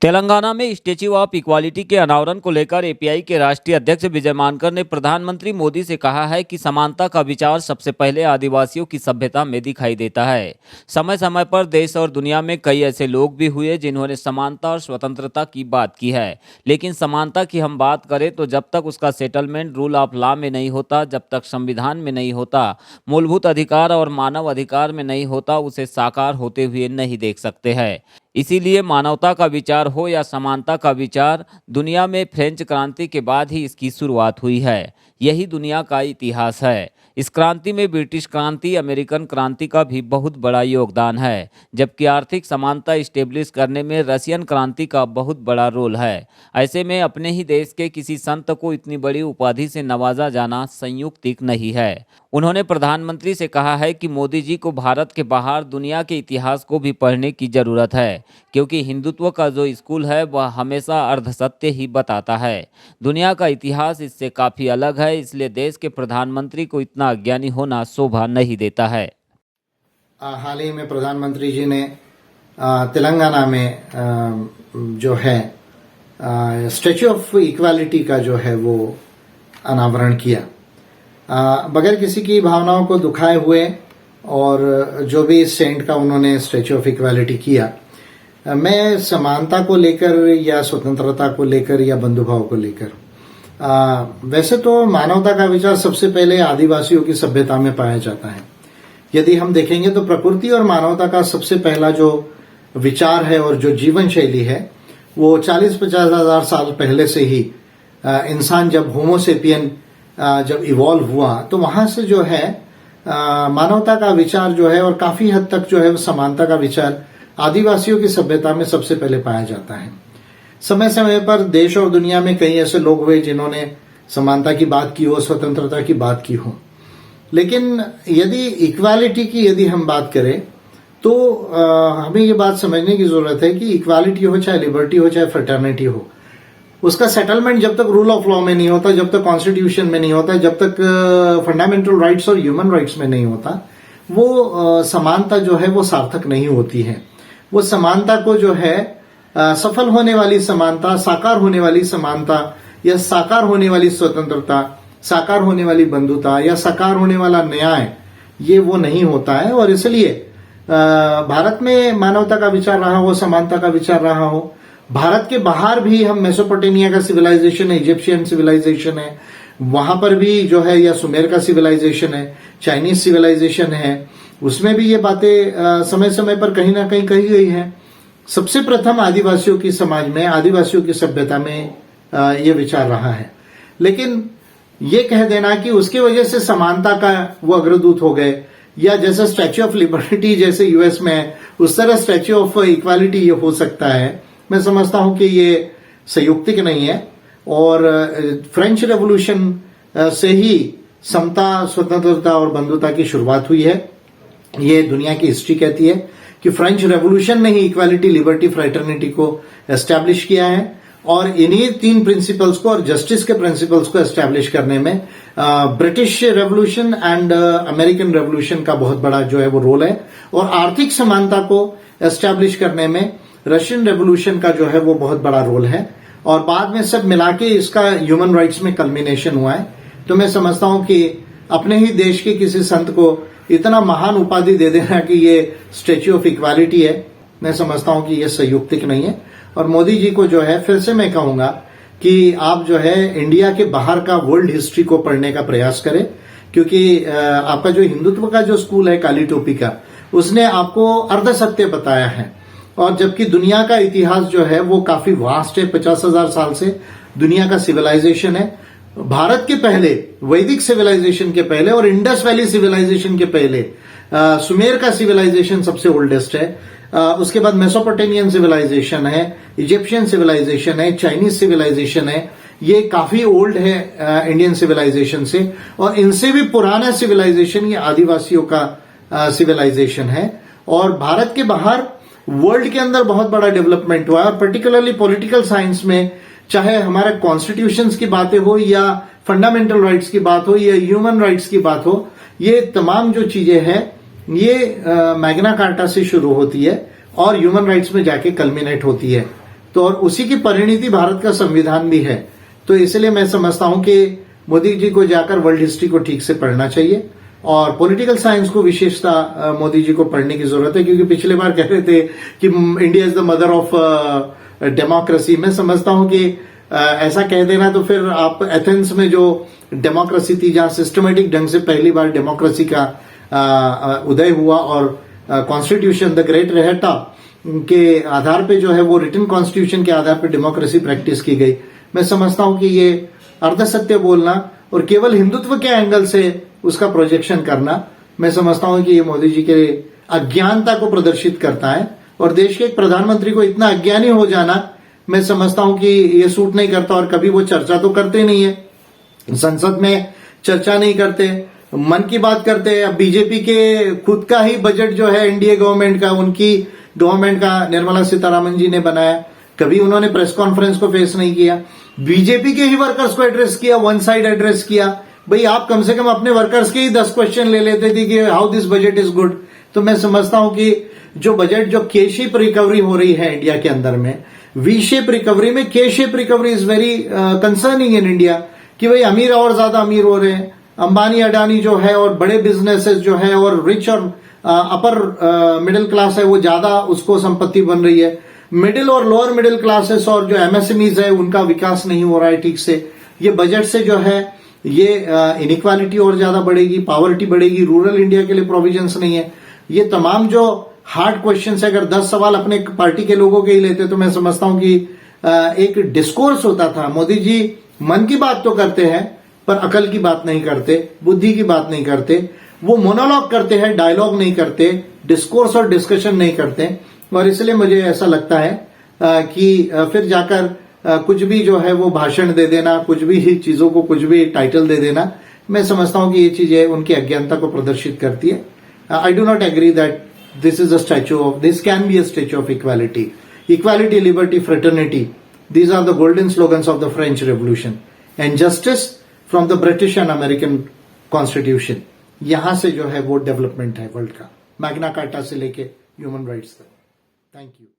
तेलंगाना में statue of equality के अनावरण को लेकर एपीआई के राष्ट्रीय अध्यक्ष विजय मानकर ने प्रधानमंत्री मोदी से कहा है कि समानता का विचार सबसे पहले आदिवासियों की सभ्यता में दिखाई देता है। समय समय पर देश और दुनिया में कई ऐसे लोग भी हुए जिन्होंने समानता और स्वतंत्रता की बात की है, लेकिन समानता की हम बात करें तो जब तक उसका सेटलमेंट रूल ऑफ लॉ में नहीं होता, जब तक संविधान में नहीं होता, मूलभूत अधिकार और मानव अधिकार में नहीं होता, उसे साकार होते हुए नहीं देख सकते हैं। इसीलिए मानवता का विचार हो या समानता का विचार, दुनिया में फ्रेंच क्रांति के बाद ही इसकी शुरुआत हुई है। यही दुनिया का इतिहास है। इस क्रांति में ब्रिटिश क्रांति, अमेरिकन क्रांति का भी बहुत बड़ा योगदान है, जबकि आर्थिक समानता इस्टेब्लिश करने में रशियन क्रांति का बहुत बड़ा रोल है। ऐसे में अपने ही देश के किसी संत को इतनी बड़ी उपाधि से नवाजा जाना संयुक्तिक नहीं है। उन्होंने प्रधानमंत्री से कहा है कि मोदी जी को भारत के बाहर दुनिया के इतिहास को भी पढ़ने की जरूरत है, क्योंकि हिंदुत्व का जो स्कूल है वह हमेशा अर्धसत्य ही बताता है। दुनिया का इतिहास इससे काफ़ी अलग है, इसलिए देश के प्रधानमंत्री को इतना अज्ञानी होना शोभा नहीं देता है। हाल ही में प्रधानमंत्री जी ने तेलंगाना में जो है स्टैच्यू ऑफ इक्वालिटी का जो है वो अनावरण किया, बगैर किसी की भावनाओं को दुखाए हुए, और जो भी सेंट का उन्होंने स्टैच्यू ऑफ इक्वालिटी किया, मैं समानता को लेकर या स्वतंत्रता को लेकर या बंधुभाव को लेकर, वैसे तो मानवता का विचार सबसे पहले आदिवासियों की सभ्यता में पाया जाता है। यदि हम देखेंगे तो प्रकृति और मानवता का सबसे पहला जो विचार है और जो जीवन शैली है वो 40-50 हजार साल पहले से ही इंसान जब होमोसेपियन जब इवॉल्व हुआ तो वहां से जो है मानवता का विचार जो है और काफी हद तक जो है समानता का विचार आदिवासियों की सभ्यता में सबसे पहले पाया जाता है। समय समय पर देश और दुनिया में कई ऐसे लोग हुए जिन्होंने समानता की बात की हो, स्वतंत्रता की बात की हो, लेकिन यदि इक्वालिटी की यदि हम बात करें तो हमें ये बात समझने की जरूरत है कि इक्वालिटी हो, चाहे लिबर्टी हो, चाहे फ्रेटर्निटी हो, उसका सेटलमेंट जब तक रूल ऑफ लॉ में नहीं होता, जब तक कॉन्स्टिट्यूशन में नहीं होता, जब तक फंडामेंटल राइट्स और ह्यूमन राइट्स में नहीं होता, वो समानता जो है वो सार्थक नहीं होती है। वो समानता को जो है सफल होने वाली समानता, साकार होने वाली समानता, या साकार होने वाली स्वतंत्रता, साकार होने वाली बंधुता, या साकार होने वाला न्याय, ये वो नहीं होता है। और इसलिए भारत में मानवता का विचार रहा हो, समानता का विचार रहा हो, भारत के बाहर भी हम मेसोपोटामिया का सिविलाइजेशन है, इजिप्शियन सिविलाइजेशन है, वहां पर भी जो है, या सुमेर का सिविलाइजेशन है, चाइनीज सिविलाइजेशन है, उसमें भी ये बातें समय समय पर कहीं ना कहीं कही गई है। सबसे प्रथम आदिवासियों की समाज में, आदिवासियों की सभ्यता में ये विचार रहा है। लेकिन ये कह देना कि उसकी वजह से समानता का वो अग्रदूत हो गए, या जैसे स्टैच्यू ऑफ लिबर्टी जैसे यूएस में है उस तरह स्टैच्यू ऑफ इक्वालिटी ये हो सकता है, मैं समझता हूं कि ये संयुक्तिक नहीं है। और फ्रेंच रेवोल्यूशन से ही समता, स्वतंत्रता और बंधुता की शुरुआत हुई है। ये दुनिया की हिस्ट्री कहती है कि फ्रेंच रेवोल्यूशन ने ही इक्वालिटी, लिबर्टी, फ्रेटर्निटी को एस्टैब्लिश किया है, और इन्हीं 3 प्रिंसिपल्स को और जस्टिस के प्रिंसिपल्स को एस्टैब्लिश करने में British revolution and American revolution का बहुत बड़ा जो है वो रोल है, और आर्थिक समानता को एस्टैब्लिश करने में रशियन रेवोल्यूशन का जो है वो बहुत बड़ा रोल है, और बाद में सब मिला के इसका ह्यूमन राइट्स में कल्मिनेशन हुआ है। तो मैं समझता हूं कि अपने ही देश के किसी संत को इतना महान उपाधि दे देना कि ये स्टैच्यू ऑफ इक्वालिटी है, मैं समझता हूं कि ये संयुक्तिक नहीं है। और मोदी जी को जो है, फिर से मैं कहूंगा कि आप जो है इंडिया के बाहर का वर्ल्ड हिस्ट्री को पढ़ने का प्रयास करें, क्योंकि आपका जो हिंदुत्व का जो स्कूल है काली टोपी का, उसने आपको अर्धसत्य बताया है, और जबकि दुनिया का इतिहास जो है वो काफी वास्ट है। 50,000 साल से दुनिया का सिविलाइजेशन है। भारत के पहले, वैदिक सिविलाइजेशन के पहले और इंडस वैली सिविलाइजेशन के पहले सुमेर का सिविलाइजेशन सबसे ओल्डेस्ट है। उसके बाद मेसोपोटामियन सिविलाइजेशन है, इजिप्शियन सिविलाइजेशन है, चाइनीज सिविलाइजेशन है। ये काफी ओल्ड है इंडियन सिविलाइजेशन से, और इनसे भी पुराना सिविलाइजेशन ये आदिवासियों का सिविलाइजेशन है। और भारत के बाहर वर्ल्ड के अंदर बहुत बड़ा डेवलपमेंट हुआ है, और पर्टिकुलरली पॉलिटिकल साइंस में, चाहे हमारे कॉन्स्टिट्यूशंस की बातें हो, या फंडामेंटल राइट्स की बात हो, या ह्यूमन राइट्स की बात हो, ये तमाम जो चीजें हैं ये मैग्ना कार्टा से शुरू होती है और ह्यूमन राइट्स में जाके कल्मिनेट होती है। तो और उसी की परिणति भारत का संविधान भी है। तो इसलिए मैं समझता हूं कि मोदी जी को जाकर वर्ल्ड हिस्ट्री को ठीक से पढ़ना चाहिए और पॉलिटिकल साइंस को विशेषता मोदी जी को पढ़ने की जरूरत है, क्योंकि पिछले बार कह रहे थे कि India is the mother of democracy. मैं समझता हूं कि ऐसा कह देना तो फिर आप एथेंस में जो डेमोक्रेसी थी, जहां सिस्टमेटिक ढंग से पहली बार डेमोक्रेसी का उदय हुआ और कॉन्स्टिट्यूशन द ग्रेट रहता के आधार पे जो है वो रिटन कॉन्स्टिट्यूशन के आधार पे डेमोक्रेसी प्रैक्टिस की गई। मैं समझता हूं कि ये अर्धसत्य बोलना और केवल हिंदुत्व के एंगल से उसका प्रोजेक्शन करना, मैं समझता हूं कि ये मोदी जी के अज्ञानता को प्रदर्शित करता है। और देश के एक प्रधानमंत्री को इतना अज्ञानी हो जाना, मैं समझता हूं कि ये सूट नहीं करता। और कभी वो चर्चा तो करते नहीं है, संसद में चर्चा नहीं करते, मन की बात करते हैं। अब बीजेपी के खुद का ही बजट जो है एनडीए गवर्नमेंट का, उनकी गवर्नमेंट का निर्मला सीतारामन जी ने बनाया, कभी उन्होंने प्रेस कॉन्फ्रेंस को फेस नहीं किया। बीजेपी के ही वर्कर्स को एड्रेस किया, वन साइड एड्रेस किया। भाई आप कम से कम अपने वर्कर्स के ही 10 क्वेश्चन ले लेते थे कि how this budget is good. तो मैं समझता हूं कि जो बजट, जो के शेप रिकवरी हो रही है इंडिया के अंदर में, वी शेप रिकवरी में के shape recovery is very concerning in India, कि भाई अमीर और ज्यादा अमीर हो रहे हैं, अंबानी अडानी जो है और बड़े बिजनेसेस जो है और रिच और अपर मिडिल क्लास है वो ज्यादा उसको संपत्ति बन रही है। मिडिल और लोअर मिडिल क्लासेस और जो एमएसएमईज है उनका विकास नहीं हो रहा है ठीक से। ये बजट से जो है ये इनइक्वालिटी और ज्यादा बढ़ेगी, पॉवर्टी बढ़ेगी, रूरल इंडिया के लिए प्रोविजंस नहीं है। ये तमाम जो हार्ड क्वेश्चन है, अगर 10 सवाल अपने पार्टी के लोगों के ही लेते तो मैं समझता हूं कि एक डिस्कोर्स होता था। मोदी जी मन की बात तो करते हैं पर अकल की बात नहीं करते, बुद्धि की बात नहीं करते, वो मोनोलॉग करते हैं, डायलॉग नहीं करते, डिस्कोर्स और डिस्कशन नहीं करते। और इसलिए मुझे ऐसा लगता है कि फिर जाकर कुछ भी जो है वो भाषण दे देना, कुछ भी चीजों को कुछ भी टाइटल दे देना, मैं समझता हूं कि ये चीजें उनकी अज्ञानता को प्रदर्शित करती है। I do not agree that this is a statue of, this can be a statue of equality. Equality, liberty, fraternity, these are the golden slogans of the French Revolution, and justice from the British and American Constitution। यहां से जो है वो development है world का, Magna carta से लेके human rights तक। Thank you.